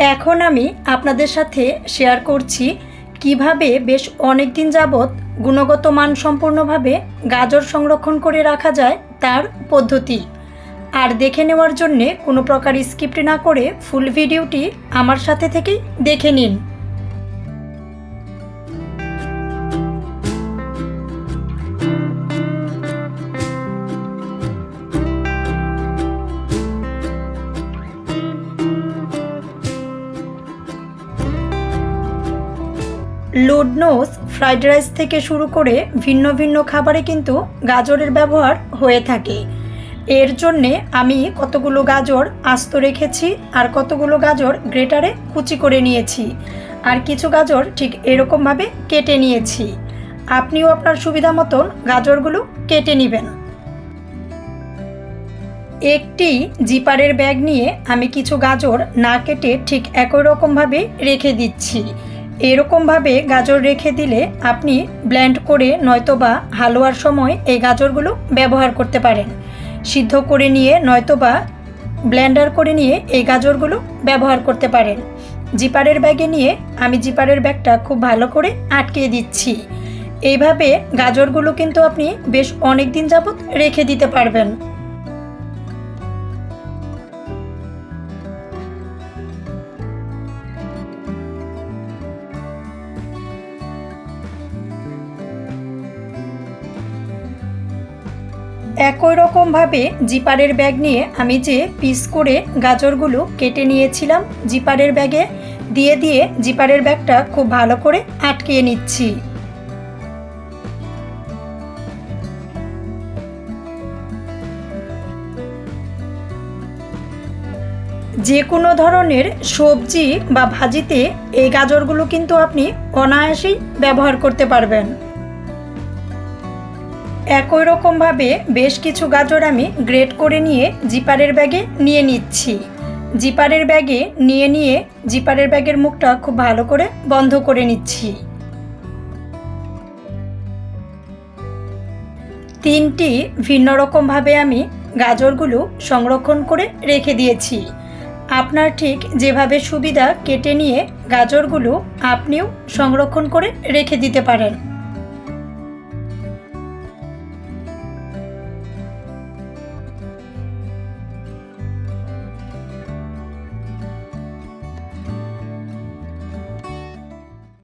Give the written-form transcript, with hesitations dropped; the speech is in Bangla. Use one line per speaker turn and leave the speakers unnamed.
এখন আমি আপনাদের সাথে শেয়ার করছি কিভাবে বেশ অনেক দিন যাবৎ গুণগত মান সম্পূর্ণভাবে গাজর সংরক্ষণ করে রাখা যায় তার পদ্ধতি। আর দেখে নেওয়ার জন্যে কোনো প্রকার স্কিপ্ট না করে ফুল ভিডিওটি আমার সাথে থেকেই দেখে নিন। লুডনোস ফ্রাইড রাইস থেকে শুরু করে ভিন্ন ভিন্ন খাবারে কিন্তু গাজরের ব্যবহার হয়ে থাকে। এর জন্যে আমি কতগুলো গাজর আস্ত রেখেছি আর কতগুলো গাজর গ্রেটারে কুচি করে নিয়েছি, আর কিছু গাজর ঠিক এরকমভাবে কেটে নিয়েছি। আপনিও আপনার সুবিধা মতন গাজরগুলো কেটে নেবেন। একটি জিপারের ব্যাগ নিয়ে আমি কিছু গাজর না কেটে ঠিক একই রকমভাবে রেখে দিচ্ছি। এরকমভাবে গাজর রেখে দিলে আপনি ব্লেন্ড করে নয়তোবা হালুয়ার সময় এই গাজরগুলো ব্যবহার করতে পারেন। সিদ্ধ করে নিয়ে নয়তোবা ব্লেন্ডার করে নিয়ে এই গাজরগুলো ব্যবহার করতে পারেন। জিপারের ব্যাগে নিয়ে আমি জিপারের ব্যাগটা খুব ভালো করে আটকিয়ে দিচ্ছি। এইভাবে গাজরগুলো কিন্তু আপনি বেশ অনেক দিন যাবত রেখে দিতে পারবেন। একই রকমভাবে জিপারের ব্যাগ নিয়ে আমি যে পিস করে গাজরগুলো কেটে নিয়েছিলাম জিপারের ব্যাগে দিয়ে দিয়ে জিপারের ব্যাগটা খুব ভালো করে আটকিয়ে নিচ্ছি। যে কোনো ধরনের সবজি বা ভাজিতে এই গাজরগুলো কিন্তু আপনি অনায়াসেই ব্যবহার করতে পারবেন। একই রকমভাবে বেশ কিছু গাজর আমি গ্রেট করে নিয়ে জিপারের ব্যাগে নিয়ে নিচ্ছি। জিপারের ব্যাগে নিয়ে জিপারের ব্যাগের মুখটা খুব ভালো করে বন্ধ করে নিচ্ছি। তিনটি ভিন্ন রকমভাবে আমি গাজরগুলো সংরক্ষণ করে রেখে দিয়েছি। আপনার ঠিক যেভাবে সুবিধা কেটে নিয়ে গাজরগুলো আপনিও সংরক্ষণ করে রেখে দিতে পারেন।